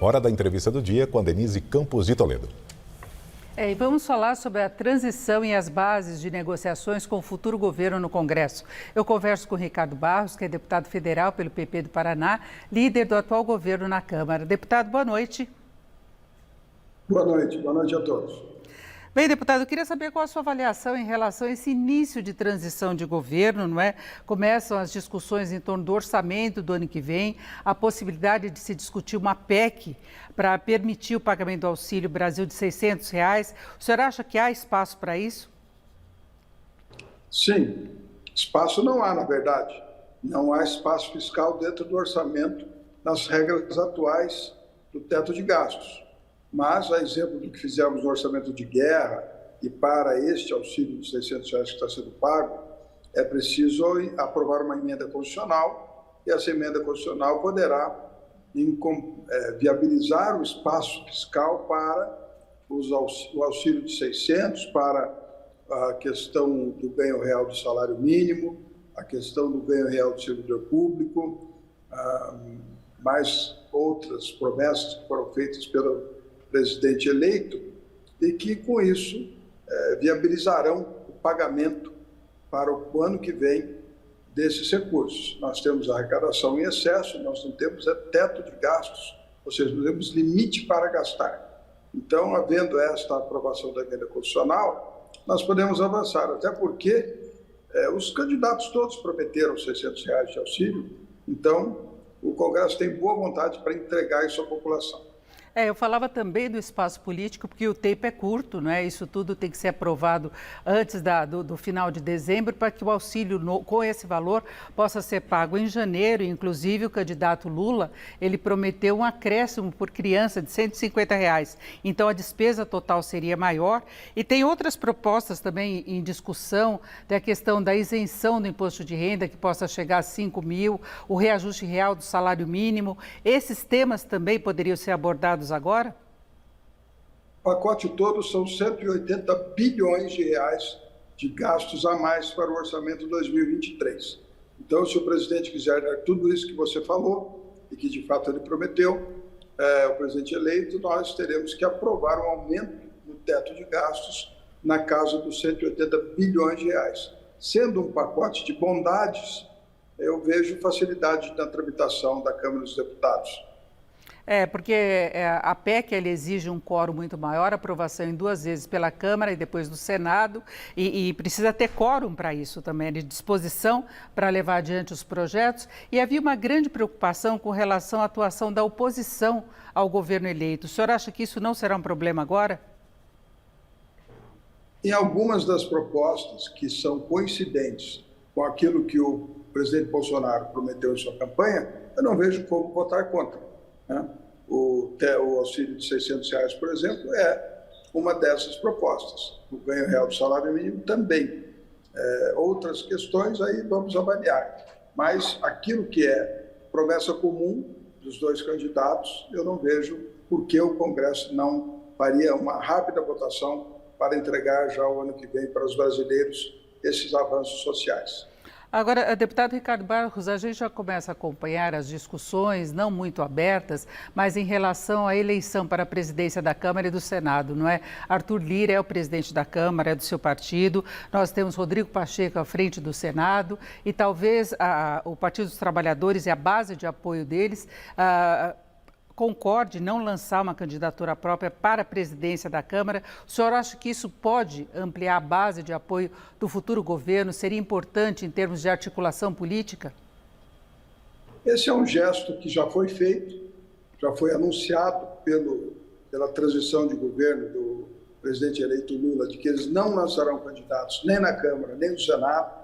Hora da entrevista do dia com a Denise Campos de Toledo. E vamos falar sobre a transição e as bases de negociações com o futuro governo no Congresso. Eu converso com o Ricardo Barros, que é deputado federal pelo PP do Paraná, líder do atual governo na Câmara. Deputado, boa noite. Boa noite a todos. Bem, deputado, eu queria saber qual a sua avaliação em relação a esse início de transição de governo, não é? Começam as discussões em torno do orçamento do ano que vem, a possibilidade de se discutir uma PEC para permitir o pagamento do Auxílio Brasil de R$600. O senhor acha que há espaço para isso? Sim, espaço não há, na verdade. Não há espaço fiscal dentro do orçamento nas regras atuais do teto de gastos. Mas, a exemplo do que fizemos no orçamento de guerra e para este auxílio de R$600 que está sendo pago, é preciso aprovar uma emenda constitucional e essa emenda constitucional poderá viabilizar o espaço fiscal para o auxílio de 600, para a questão do ganho real do salário mínimo, a questão do ganho real do servidor público, mais outras promessas que foram feitas pelo presidente eleito e que, com isso, viabilizarão o pagamento para o ano que vem desses recursos. Nós temos arrecadação em excesso, nós não temos teto de gastos, ou seja, não temos limite para gastar. Então, havendo esta aprovação da emenda constitucional, nós podemos avançar, até porque os candidatos todos prometeram R$600 de auxílio, então o Congresso tem boa vontade para entregar isso à população. Eu falava também do espaço político, porque o tempo é curto, não é? Isso tudo tem que ser aprovado antes do final de dezembro, para que o auxílio com esse valor possa ser pago em janeiro. Inclusive, o candidato Lula, ele prometeu um acréscimo por criança de R$150. Então, a despesa total seria maior. E tem outras propostas também em discussão, da questão da isenção do imposto de renda, que possa chegar a 5 mil, o reajuste real do salário mínimo. Esses temas também poderiam ser abordados agora? O pacote todo são 180 bilhões de reais de gastos a mais para o orçamento 2023. Então, se o presidente quiser dar tudo isso que você falou e que de fato ele prometeu, o presidente eleito, nós teremos que aprovar um aumento no teto de gastos na casa dos 180 bilhões de reais. Sendo um pacote de bondades, eu vejo facilidade na tramitação da Câmara dos Deputados. Porque a PEC ela exige um quórum muito maior, aprovação em 2 vezes pela Câmara e depois do Senado, e precisa ter quórum para isso também, de disposição para levar adiante os projetos. E havia uma grande preocupação com relação à atuação da oposição ao governo eleito. O senhor acha que isso não será um problema agora? Em algumas das propostas que são coincidentes com aquilo que o presidente Bolsonaro prometeu em sua campanha, eu não vejo como votar contra. O auxílio de R$600, por exemplo, é uma dessas propostas. O ganho real do salário mínimo também. Outras questões aí vamos avaliar. Mas aquilo que é promessa comum dos dois candidatos, eu não vejo por que o Congresso não faria uma rápida votação para entregar já o ano que vem para os brasileiros esses avanços sociais. Agora, deputado Ricardo Barros, a gente já começa a acompanhar as discussões, não muito abertas, mas em relação à eleição para a presidência da Câmara e do Senado, não é? Arthur Lira é o presidente da Câmara, é do seu partido, nós temos Rodrigo Pacheco à frente do Senado e talvez o Partido dos Trabalhadores e a base de apoio deles concorde não lançar uma candidatura própria para a presidência da Câmara. O senhor acha que isso pode ampliar a base de apoio do futuro governo? Seria importante em termos de articulação política? Esse é um gesto que já foi feito, já foi anunciado pela transição de governo do presidente eleito Lula, de que eles não lançarão candidatos nem na Câmara, nem no Senado,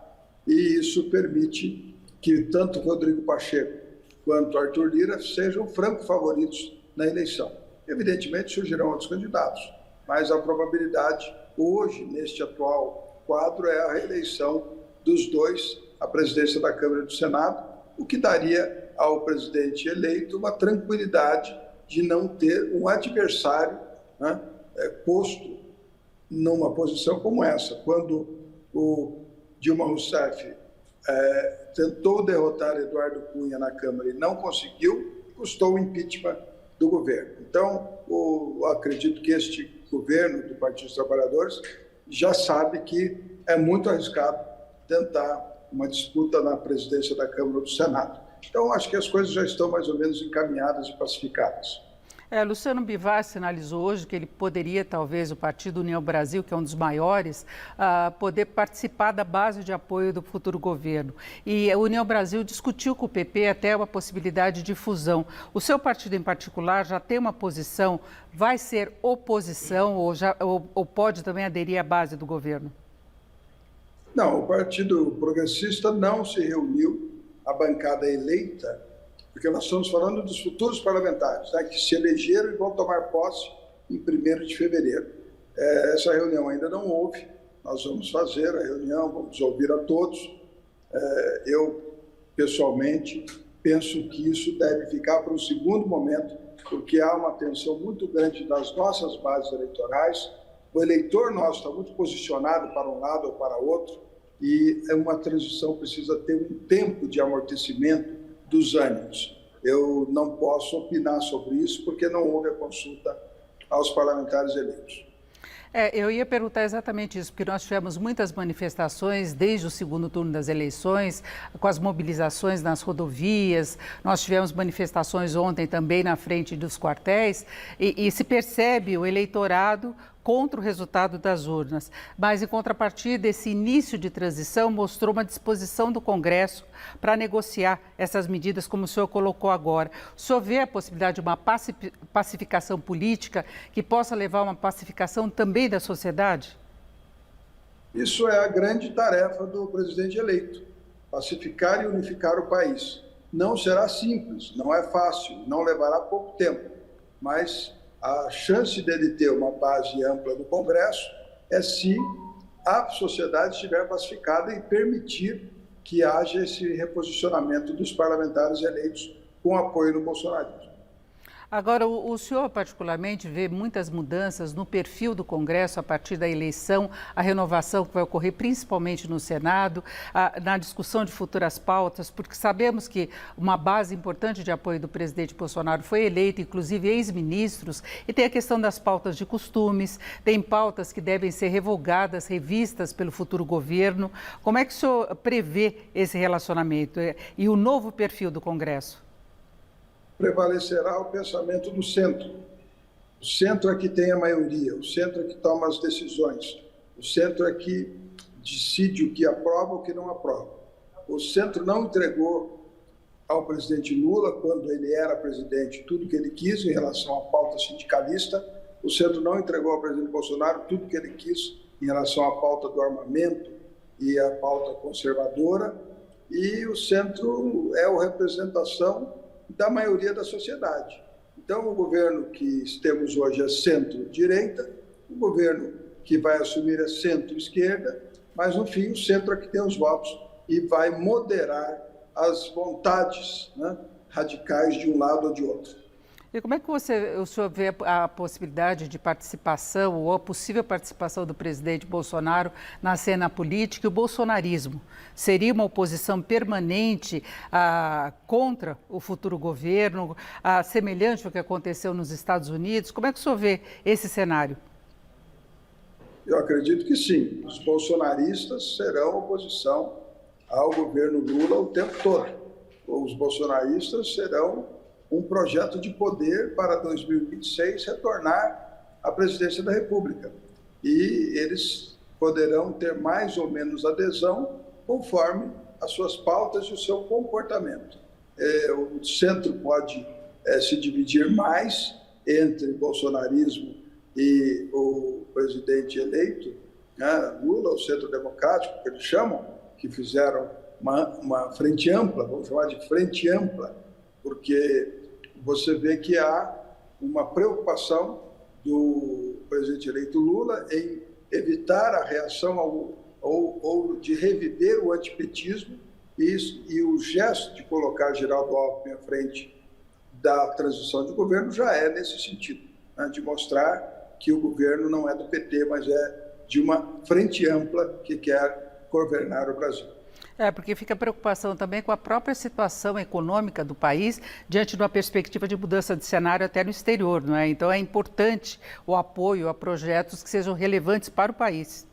e isso permite que tanto Rodrigo Pacheco quanto Arthur Lira sejam francos favoritos na eleição. Evidentemente, surgirão outros candidatos, mas a probabilidade hoje, neste atual quadro, é a reeleição dos dois à presidência da Câmara e do Senado, o que daria ao presidente eleito uma tranquilidade de não ter um adversário posto numa posição como essa. Quando o Dilma Rousseff tentou derrotar Eduardo Cunha na Câmara e não conseguiu, custou o impeachment do governo. Então, eu acredito que este governo do Partido dos Trabalhadores já sabe que é muito arriscado tentar uma disputa na presidência da Câmara ou do Senado. Então, acho que as coisas já estão mais ou menos encaminhadas e pacificadas. Luciano Bivar sinalizou hoje que ele poderia, talvez, o Partido União Brasil, que é um dos maiores, poder participar da base de apoio do futuro governo. E a União Brasil discutiu com o PP até uma possibilidade de fusão. O seu partido, em particular, já tem uma posição, vai ser oposição ou pode também aderir à base do governo? Não, o Partido Progressista não se reuniu, a bancada eleita, porque nós estamos falando dos futuros parlamentares, né, que se elegeram e vão tomar posse em 1º de fevereiro. Essa reunião ainda não houve, nós vamos fazer a reunião, vamos ouvir a todos. Eu, pessoalmente, penso que isso deve ficar para um segundo momento, porque há uma tensão muito grande das nossas bases eleitorais. O eleitor nosso está muito posicionado para um lado ou para outro, e uma transição precisa ter um tempo de amortecimento dos ânimos. Eu não posso opinar sobre isso porque não houve a consulta aos parlamentares eleitos. Eu ia perguntar exatamente isso, porque nós tivemos muitas manifestações desde o segundo turno das eleições, com as mobilizações nas rodovias, nós tivemos manifestações ontem também na frente dos quartéis, e se percebe o eleitorado contra o resultado das urnas. Mas, em contrapartida, esse início de transição mostrou uma disposição do Congresso para negociar essas medidas, como o senhor colocou agora. O senhor vê a possibilidade de uma pacificação política que possa levar a uma pacificação também da sociedade? Isso é a grande tarefa do presidente eleito, pacificar e unificar o país. Não será simples, não é fácil, não levará pouco tempo, mas a chance dele ter uma base ampla no Congresso é se a sociedade estiver pacificada e permitir que haja esse reposicionamento dos parlamentares eleitos com apoio no bolsonarismo. Agora, o senhor particularmente vê muitas mudanças no perfil do Congresso a partir da eleição, a renovação que vai ocorrer principalmente no Senado, na discussão de futuras pautas, porque sabemos que uma base importante de apoio do presidente Bolsonaro foi eleita, inclusive ex-ministros, e tem a questão das pautas de costumes, tem pautas que devem ser revogadas, revistas pelo futuro governo. Como é que o senhor prevê esse relacionamento e o novo perfil do Congresso? Prevalecerá o pensamento do centro. O centro é que tem a maioria, o centro é que toma as decisões, o centro é que decide o que aprova e o que não aprova. O centro não entregou ao presidente Lula, quando ele era presidente, tudo que ele quis em relação à pauta sindicalista. O centro não entregou ao presidente Bolsonaro tudo que ele quis em relação à pauta do armamento e à pauta conservadora. E o centro é a representação da maioria da sociedade. Então, o governo que temos hoje é centro-direita, o governo que vai assumir é centro-esquerda, mas, no fim, o centro é que tem os votos e vai moderar as vontades, né, radicais de um lado ou de outro. E como é que o senhor vê a possibilidade de participação ou a possível participação do presidente Bolsonaro na cena política e o bolsonarismo? Seria uma oposição permanente contra o futuro governo, semelhante ao que aconteceu nos Estados Unidos? Como é que o senhor vê esse cenário? Eu acredito que sim. Os bolsonaristas serão oposição ao governo Lula o tempo todo. Os bolsonaristas serão um projeto de poder para 2026 retornar à presidência da República. E eles poderão ter mais ou menos adesão conforme as suas pautas e o seu comportamento. O centro pode se dividir mais entre bolsonarismo e o presidente eleito, né, Lula, o centro democrático, que eles chamam, que fizeram uma frente ampla, vamos chamar de frente ampla, porque você vê que há uma preocupação do presidente eleito Lula em evitar a reação ou de reviver o antipetismo, e o gesto de colocar Geraldo Alckmin à frente da transição de governo já é nesse sentido, né, de mostrar que o governo não é do PT, mas é de uma frente ampla que quer governar o Brasil. Porque fica preocupação também com a própria situação econômica do país diante de uma perspectiva de mudança de cenário até no exterior, não é? Então é importante o apoio a projetos que sejam relevantes para o país.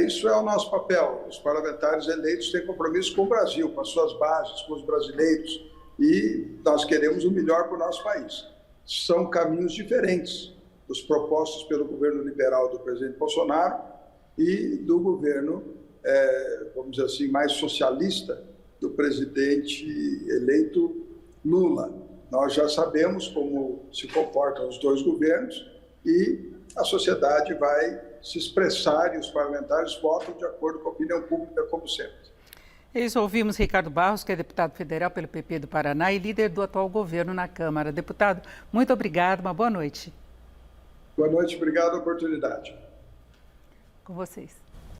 Isso é o nosso papel. Os parlamentares eleitos têm compromisso com o Brasil, com as suas bases, com os brasileiros, e nós queremos o melhor para o nosso país. São caminhos diferentes dos propostos pelo governo liberal do presidente Bolsonaro e do governo, vamos dizer assim, mais socialista do presidente eleito Lula. Nós já sabemos como se comportam os dois governos e a sociedade vai se expressar e os parlamentares votam de acordo com a opinião pública, como sempre. Ouvimos Ricardo Barros, que é deputado federal pelo PP do Paraná e líder do atual governo na Câmara. Deputado, muito obrigado, uma boa noite. Boa noite, obrigado pela oportunidade. Com vocês.